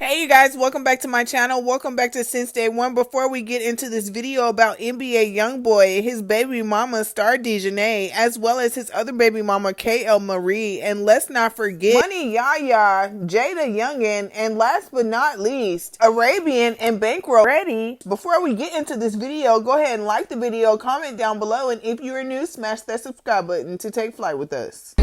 Hey you guys, welcome back to my channel. Welcome back to Since Day One. Before we get into this video about NBA Youngboy, his baby mama Starr Dejanee, as well as his other baby mama Kayylmariee, and let's not forget Money Yaya, Jada Youngin, and last but not least, Arabian and Bankroll Ready. Before we get into this video, go ahead and like the video, comment down below, and if you are new, smash that subscribe button to take flight with us.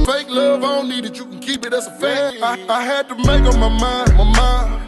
Fake love, I don't need it, you can keep it, that's a fact. I had to make up my mind.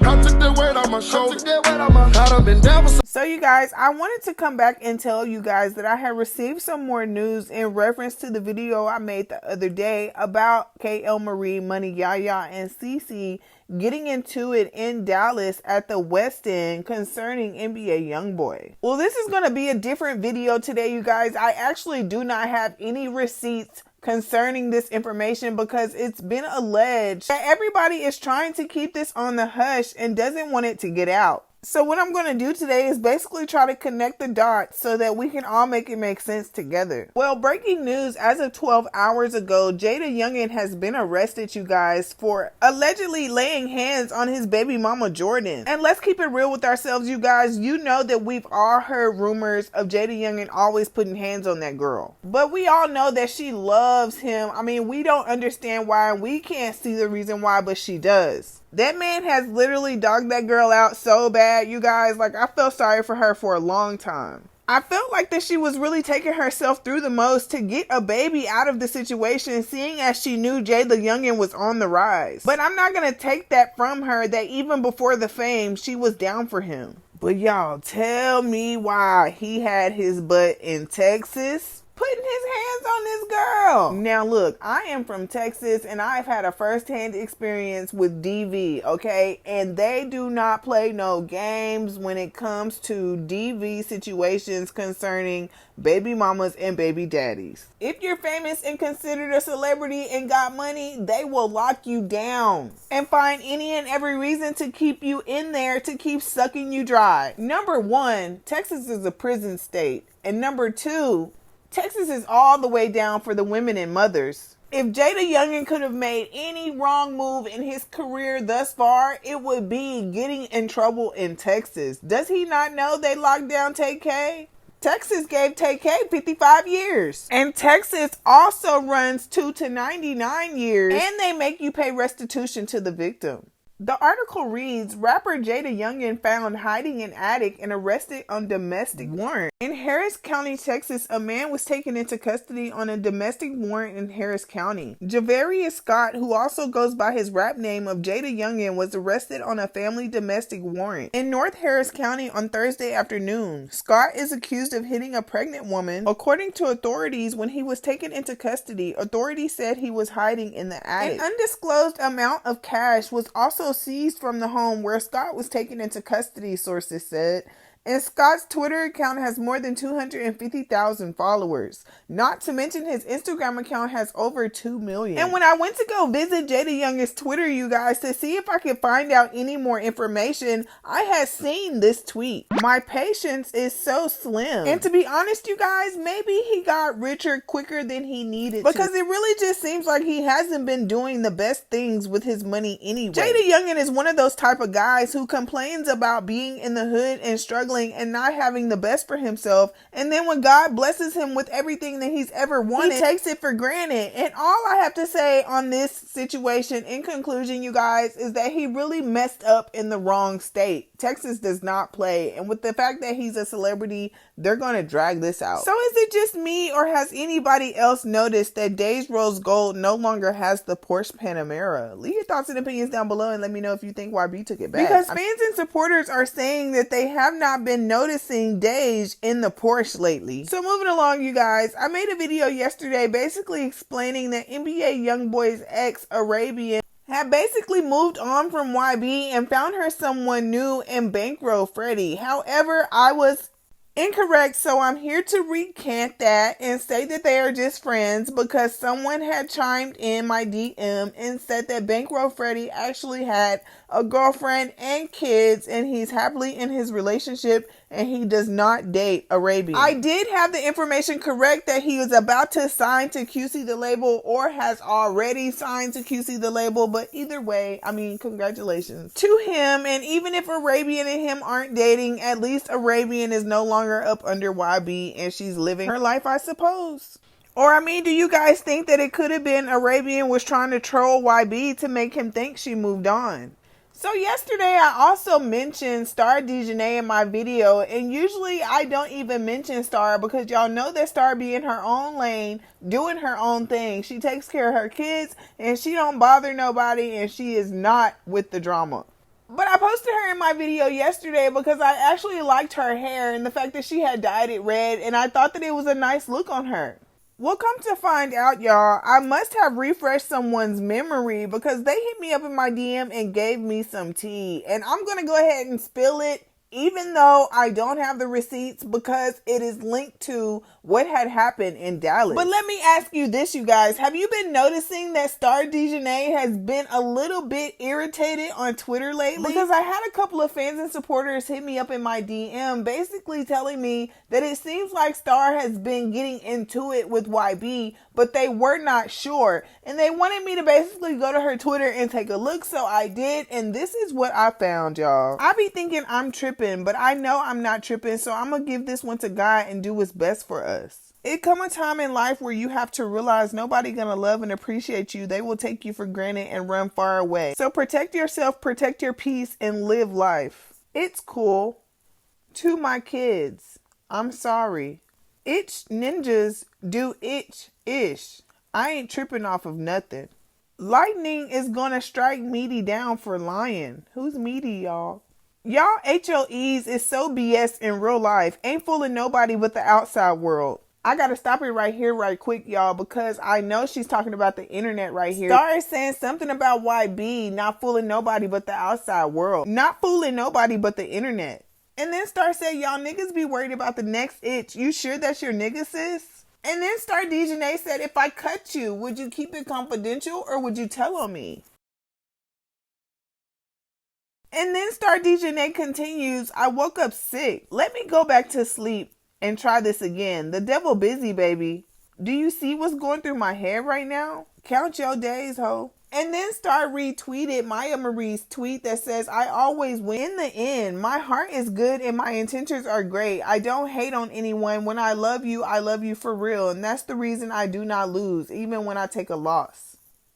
I took that weight on my shoulder. I done been down for So you guys, I wanted to come back and tell you guys that I have received some more news in reference to the video I made the other day about Kayylmariee, Money Yaya, and Cece getting into it in Dallas at the West End concerning NBA Youngboy. Well, this is going to be a different video today, you guys. I actually do not have any receipts concerning this information because it's been alleged that everybody is trying to keep this on the hush and doesn't want it to get out. So what I'm going to do today is basically try to connect the dots so that we can all make it make sense together. Well, breaking news, as of 12 hours ago, Jada Youngin has been arrested, you guys, for allegedly laying hands on his baby mama Jordan. And let's keep it real with ourselves, you guys. You know that we've all heard rumors of Jada Youngin always putting hands on that girl. But we all know that she loves him. I mean, we don't understand why, and we can't see the reason why, but she does. That man has literally dogged that girl out so bad, you guys. Like, I felt sorry for her for a long time. I felt like that she was really taking herself through the most to get a baby out of the situation, seeing as she knew Jada Youngin was on the rise. But I'm not going to take that from her, that even before the fame, she was down for him. But y'all, tell me why he had his butt in Texas putting his hands on this girl. Now look, I am from Texas and I've had a first-hand experience with DV, okay? And they do not play no games when it comes to DV situations concerning baby mamas and baby daddies. If you're famous and considered a celebrity and got money, they will lock you down and find any and every reason to keep you in there, to keep sucking you dry. Number one, Texas is a prison state. And number two, Texas is all the way down for the women and mothers. If Jada Youngin could have made any wrong move in his career thus far, it would be getting in trouble in Texas. Does he not know they locked down TK? Texas gave TK 55 years. And Texas also runs 2 to 99 years. And they make you pay restitution to the victim. The article reads, rapper Jada Youngin found hiding in attic and arrested on domestic warrant. In Harris County, Texas, a man was taken into custody on a domestic warrant in Harris County. Javarius Scott, who also goes by his rap name of Jada Youngin, was arrested on a family domestic warrant in North Harris County on Thursday afternoon. Scott is accused of hitting a pregnant woman. According to authorities, when he was taken into custody, authorities said he was hiding in the attic. An undisclosed amount of cash was also seized from the home where Scott was taken into custody, sources said. And Scott's Twitter account has more than 250,000 followers. Not to mention his Instagram account has over 2 million. And when I went to go visit Jada Youngin's Twitter, you guys, to see if I could find out any more information, I had seen this tweet. My patience is so slim. And to be honest, you guys, maybe he got richer quicker than he needed to. Because it really just seems like he hasn't been doing the best things with his money anyway. Jada Youngin is one of those type of guys who complains about being in the hood and struggling and not having the best for himself, and then when God blesses him with everything that he's ever wanted, he takes it for granted. And all I have to say on this situation in conclusion, you guys, is that he really messed up in the wrong state. Texas does not play, and with the fact that he's a celebrity, they're going to drag this out. So is it just me, or has anybody else noticed that Days Rose Gold no longer has the Porsche Panamera? Leave your thoughts and opinions down below and let me know if you think YB took it back. Because fans and supporters are saying that they have not been noticing Dej in the Porsche lately. So moving along, you guys, I made a video yesterday basically explaining that NBA Youngboy's ex, Arabian, had basically moved on from YB and found her someone new in Bankroll Freddie. However, I was incorrect, so I'm here to recant that and say that they are just friends, because someone had chimed in my DM and said that Bankroll Freddie actually had a girlfriend and kids and he's happily in his relationship and he does not date Arabian. I did have the information correct that he was about to sign to QC the label or has already signed to QC the label, but either way, I mean, congratulations to him. And even if Arabian and him aren't dating, at least Arabian is no longer up under YB and she's living her life, I suppose. Or, I mean, do you guys think that it could have been Arabian was trying to troll YB to make him think she moved on? So yesterday I also mentioned Starr Dejanee in my video, and usually I don't even mention Starr because y'all know that Starr be in her own lane doing her own thing. She takes care of her kids and she don't bother nobody and she is not with the drama. But I posted her in my video yesterday because I actually liked her hair and the fact that she had dyed it red, and I thought that it was a nice look on her. Well, come to find out, y'all, I must have refreshed someone's memory because they hit me up in my DM and gave me some tea. And I'm going to go ahead and spill it, even though I don't have the receipts, because it is linked to what had happened in Dallas. But let me ask you this, you guys. Have you been noticing that Starr Dejanee has been a little bit irritated on Twitter lately? Because I had a couple of fans and supporters hit me up in my DM basically telling me that it seems like Starr has been getting into it with YB, but they were not sure. And they wanted me to basically go to her Twitter and take a look, so I did. And this is what I found, y'all. I be thinking I'm tripping, but I know I'm not tripping, so I'm going to give this one to God and do what's best for us. It come a time in life where you have to realize nobody gonna love and appreciate you. They will take you for granted and run far away. So protect yourself, protect your peace, and live life. It's cool. To my kids, I'm sorry. Itch ninjas do itch-ish. I ain't tripping off of nothing. Lightning is gonna strike Meaty down for lying. Who's Meaty, y'all? Y'all HOEs is so BS in real life. Ain't fooling nobody but the outside world. I gotta stop it right here right quick, y'all, because I know she's talking about the internet right here. Starr is saying something about YB not fooling nobody but the outside world. Not fooling nobody but the internet. And then Starr said, y'all niggas be worried about the next itch. You sure that's your nigga, sis? And then Starr Dejanee said, if I cut you, would you keep it confidential or would you tell on me? And then Starr Dejanee continues, I woke up sick. Let me go back to sleep and try this again. The devil busy, baby. Do you see what's going through my head right now? Count your days, ho. And then Starr retweeted Maya Marie's tweet that says, I always win. In the end, my heart is good and my intentions are great. I don't hate on anyone. When I love you for real. And that's the reason I do not lose, even when I take a loss.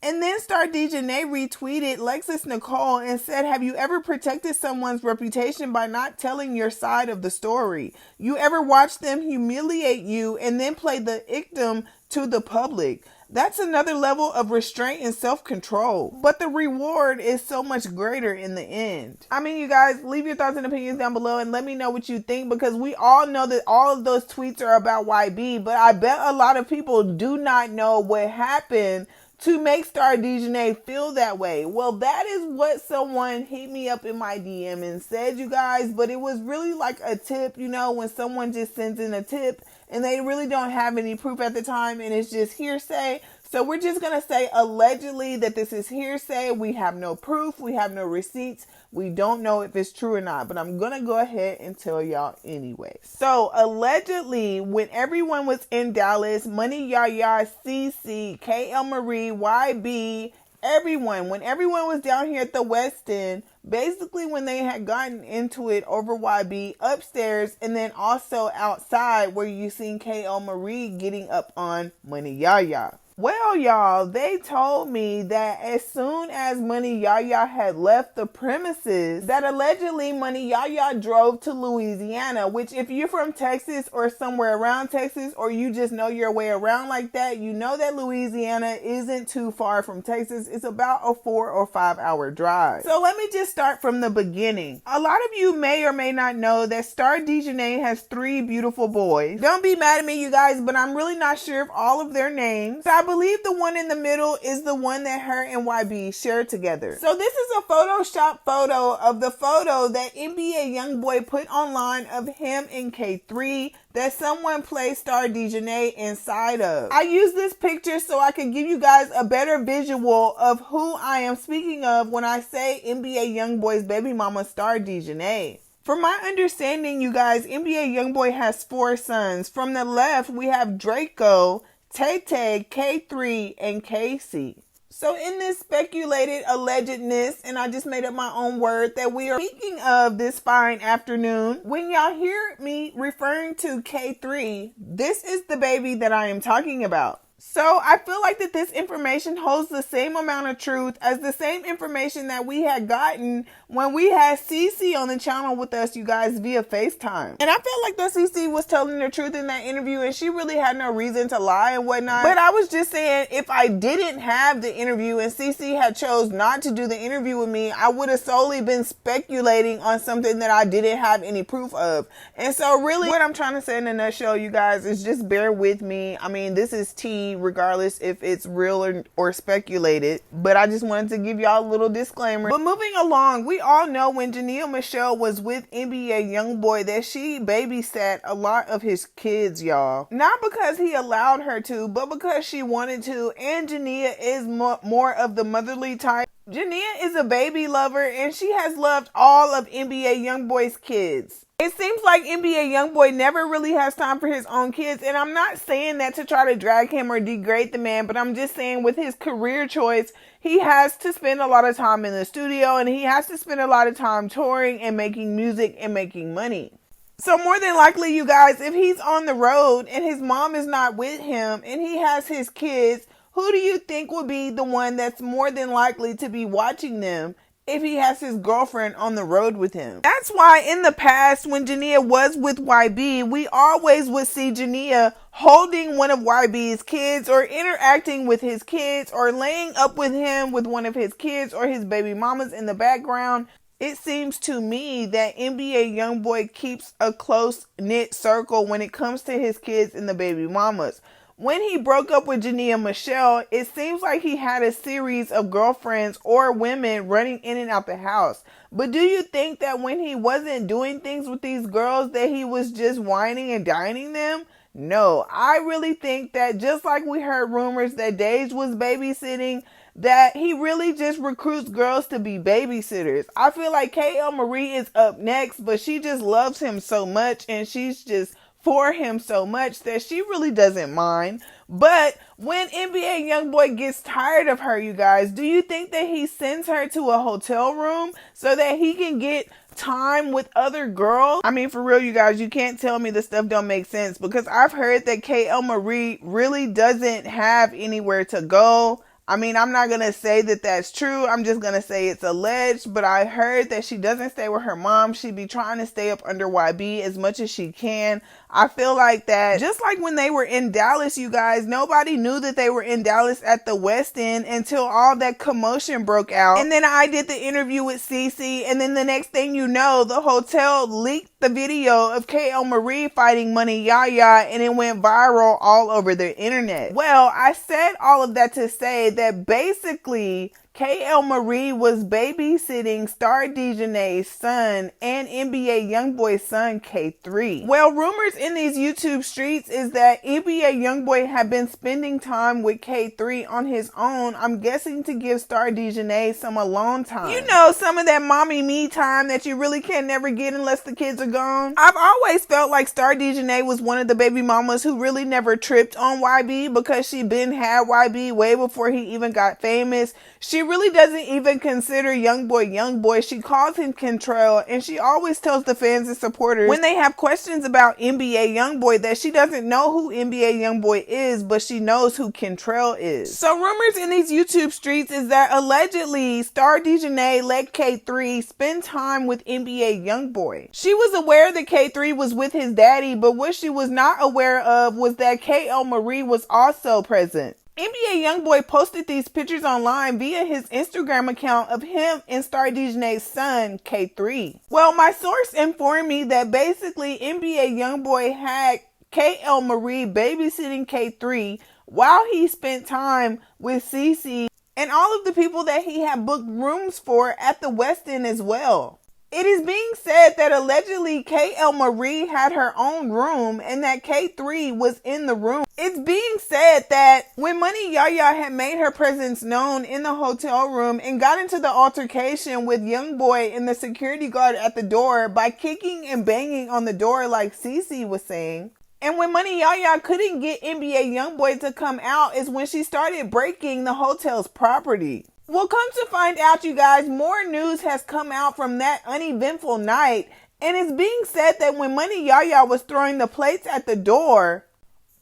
And then Starr Dejanee retweeted Lexus Nicole and said, have you ever protected someone's reputation by not telling your side of the story? You ever watch them humiliate you and then play the victim to the public? That's another level of restraint and self-control. But the reward is so much greater in the end. I mean, you guys, leave your thoughts and opinions down below and let me know what you think, because we all know that all of those tweets are about YB, but I bet a lot of people do not know what happened to make Starr Dejanee feel that way. Well, that is what someone hit me up in my DM and said, you guys, but it was really like a tip, you know, when someone just sends in a tip and they really don't have any proof at the time and it's just hearsay. So we're just going to say allegedly that this is hearsay. We have no proof. We have no receipts. We don't know if it's true or not, but I'm going to go ahead and tell y'all anyway. So allegedly, when everyone was in Dallas, Money Yaya, CC, Kayylmariee, YB, everyone, when everyone was down here at the West End, basically when they had gotten into it over YB upstairs and then also outside where you seen Kayylmariee getting up on Money Yaya. Well, y'all, they told me that as soon as Money Yaya had left the premises, that allegedly Money Yaya drove to Louisiana, which if you're from Texas or somewhere around Texas, or you just know your way around like that, you know that Louisiana isn't too far from Texas. It's about a 4 or 5 hour drive. So let me just start from the beginning. A lot of you may or may not know that Starr Dejanee has 3 beautiful boys. Don't be mad at me, you guys, but I'm really not sure of all of their names. I believe the one in the middle is the one that her and YB shared together. So this is a Photoshop photo of the photo that NBA Youngboy put online of him in K3 that someone placed Starr Dejanee inside of. I use this picture so I can give you guys a better visual of who I am speaking of when I say NBA Youngboy's baby mama Starr Dejanee. From my understanding, you guys, NBA Youngboy has 4 sons. From the left, we have Draco, Tay-Tay, K3, and Casey. So in this speculated allegedness, and I just made up my own word, that we are speaking of this fine afternoon, when y'all hear me referring to K3, this is the baby that I am talking about. So I feel like that this information holds the same amount of truth as the same information that we had gotten when we had Cece on the channel with us, you guys, via FaceTime. And I feel like that Cece was telling the truth in that interview, and she really had no reason to lie and whatnot. But I was just saying, if I didn't have the interview and Cece had chose not to do the interview with me, I would have solely been speculating on something that I didn't have any proof of. And so really what I'm trying to say in a nutshell, you guys, is just bear with me. I mean, this is tea, regardless if it's real or speculated, but I just wanted to give y'all a little disclaimer. But moving along, we all know when Jania Meshell was with NBA Youngboy that she babysat a lot of his kids, y'all. Not because he allowed her to, but because she wanted to, and Jania is more of the motherly type. Jania is a baby lover, and she has loved all of NBA Youngboy's kids. It seems like NBA Youngboy never really has time for his own kids, and I'm not saying that to try to drag him or degrade the man, but I'm just saying with his career choice, he has to spend a lot of time in the studio, and he has to spend a lot of time touring and making music and making money. So more than likely, you guys, if he's on the road and his mom is not with him and he has his kids, who do you think would be the one that's more than likely to be watching them if he has his girlfriend on the road with him? That's why in the past, when Jania was with YB, we always would see Jania holding one of YB's kids or interacting with his kids or laying up with him with one of his kids or his baby mamas in the background. It seems to me that NBA Youngboy keeps a close-knit circle when it comes to his kids and the baby mamas. When he broke up with Jania Meshell, it seems like he had a series of girlfriends or women running in and out the house. But do you think that when he wasn't doing things with these girls that he was just whining and dining them? No, I really think that just like we heard rumors that Dage was babysitting, that he really just recruits girls to be babysitters. I feel like Kayylmariee is up next, but she just loves him so much and she's just for him so much that she really doesn't mind. But when NBA Youngboy gets tired of her, you guys, do you think that he sends her to a hotel room so that he can get time with other girls? I mean, for real, you guys, you can't tell me this stuff don't make sense, because I've heard that Kayylmariee really doesn't have anywhere to go. I mean, I'm not going to say that that's true. I'm just going to say it's alleged, but I heard that she doesn't stay with her mom. She be trying to stay up under YB as much as she can. I feel like that just like when they were in Dallas, you guys, nobody knew that they were in Dallas at the West End until all that commotion broke out. And then I did the interview with Cece, and then the next thing you know, the hotel leaked the video of Kayylmariee fighting Money Yaya, and it went viral all over the internet. Well, I said all of that to say that basically Kayylmariee was babysitting Starr Dejanee's son and NBA Youngboy's son, K3. Well, rumors in these YouTube streets is that NBA Youngboy had been spending time with K3 on his own, I'm guessing to give Starr Dejanee some alone time. You know, some of that mommy me time that you really can never get unless the kids are gone. I've always felt like Starr Dejanee was one of the baby mamas who really never tripped on YB, because she been had YB way before he even got famous. She really doesn't even consider Youngboy. She calls him Control, and she always tells the fans and supporters when they have questions about NBA Youngboy that she doesn't know who NBA Youngboy is, but she knows who Control is. So rumors in these YouTube streets is that allegedly Starr Dejanee let K3 spend time with NBA Youngboy. She was aware that K3 was with his daddy, but what she was not aware of was that Kayylmariee was also present. NBA Youngboy posted these pictures online via his Instagram account of him and Starr Dejanee's son, K3. Well, my source informed me that basically NBA Youngboy had Kayylmariee babysitting K3 while he spent time with Cece and all of the people that he had booked rooms for at the West End as well. It is being said that allegedly Kayylmariee had her own room and that K3 was in the room. It's being said that when Money Yaya had made her presence known in the hotel room and got into the altercation with Youngboy and the security guard at the door by kicking and banging on the door like Cece was saying. And when Money Yaya couldn't get NBA Youngboy to come out is when she started breaking the hotel's property. Well, come to find out, you guys, more news has come out from that uneventful night. And it's being said that when Money Yaya was throwing the plates at the door,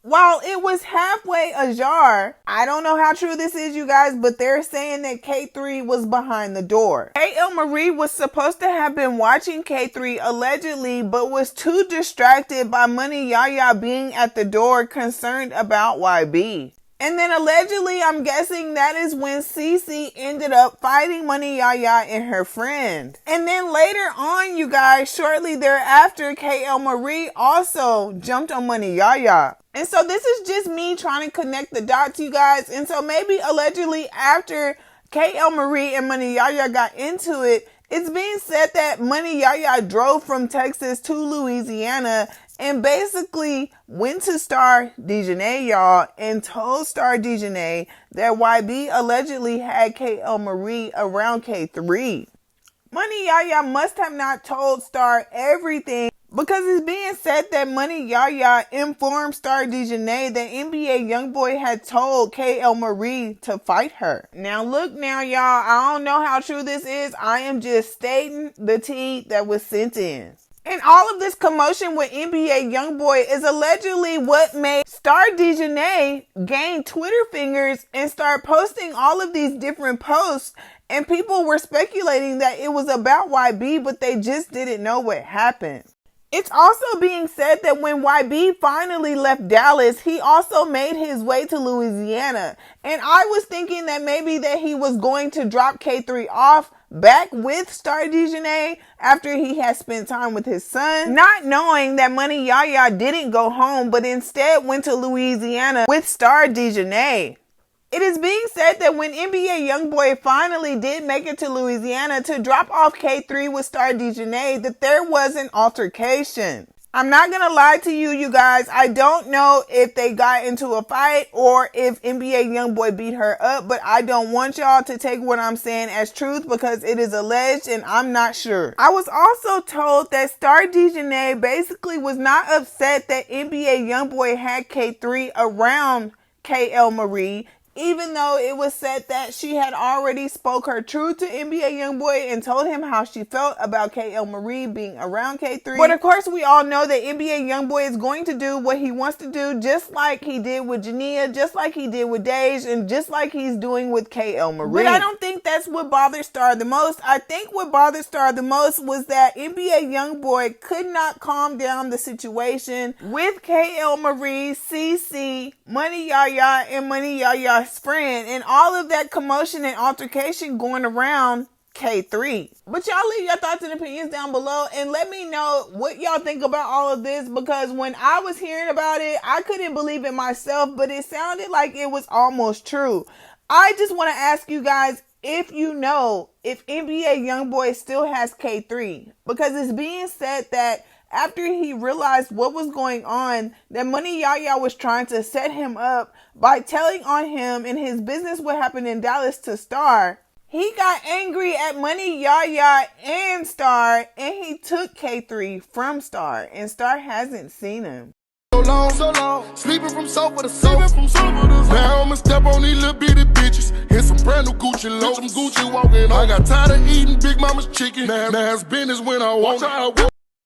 while it was halfway ajar, I don't know how true this is, you guys, but they're saying that K3 was behind the door. Kayylmariee was supposed to have been watching K3 allegedly, but was too distracted by Money Yaya being at the door concerned about YB. And then allegedly, I'm guessing that is when Cece ended up fighting Money Yaya and her friend. And then later on, you guys, shortly thereafter, Kayylmariee also jumped on Money Yaya. And so this is just me trying to connect the dots, you guys. And so maybe allegedly after Kayylmariee and Money Yaya got into it, it's being said that Money Yaya drove from Texas to Louisiana and basically went to Starr Dejanee, y'all, and told Starr Dejanee that YB allegedly had Kayylmariee around K3. Money Yaya must have not told Starr everything because it's being said that Money Yaya informed Starr Dejanee that NBA Youngboy had told Kayylmariee to fight her. Now look now, y'all, I don't know how true this is. I am just stating the tea that was sent in. And all of this commotion with NBA Youngboy is allegedly what made Starr Dejanee gain Twitter fingers and start posting all of these different posts. And people were speculating that it was about YB, but they just didn't know what happened. It's also being said that when YB finally left Dallas, he also made his way to Louisiana. And I was thinking that maybe that he was going to drop K3 off back with Starr Dejanee after he had spent time with his son, not knowing that Money Yaya didn't go home, but instead went to Louisiana with Starr Dejanee. It is being said that when NBA Youngboy finally did make it to Louisiana to drop off K3 with Starr Dejanee, that there was an altercation. I'm not going to lie to you, you guys. I don't know if they got into a fight or if NBA Youngboy beat her up, but I don't want y'all to take what I'm saying as truth because it is alleged and I'm not sure. I was also told that Starr Dejanee basically was not upset that NBA Youngboy had K3 around Kayylmariee, even though it was said that she had already spoke her truth to NBA Youngboy and told him how she felt about Kayylmariee being around K3. But of course, we all know that NBA Youngboy is going to do what he wants to do, just like he did with Jania, just like he did with Dej, and just like he's doing with Kayylmariee. But I don't think that's what bothered Starr the most. I think what bothered Starr the most was that NBA Youngboy could not calm down the situation with Kayylmariee, CC, Money Yaya, and Money Yaya's friend, and all of that commotion and altercation going around K3. But y'all leave your thoughts and opinions down below and let me know what y'all think about all of this, because when I was hearing about it, I couldn't believe it myself, but it sounded like it was almost true. I just want to ask you guys if you know if NBA Youngboy still has K3, because it's being said that after he realized what was going on, that Money Yaya was trying to set him up by telling on him and his business what happened in Dallas to Starr. He got angry at Money Yaya and Starr, and he took K3 from Starr, and Starr hasn't seen him. So long, sleeping from sofa to sofa. Now I'ma step on these little bitty bitches. Hit some brand new Gucci low, some Gucci walking on. I got tired of eating Big Mama's chicken. Now it's business when I walk.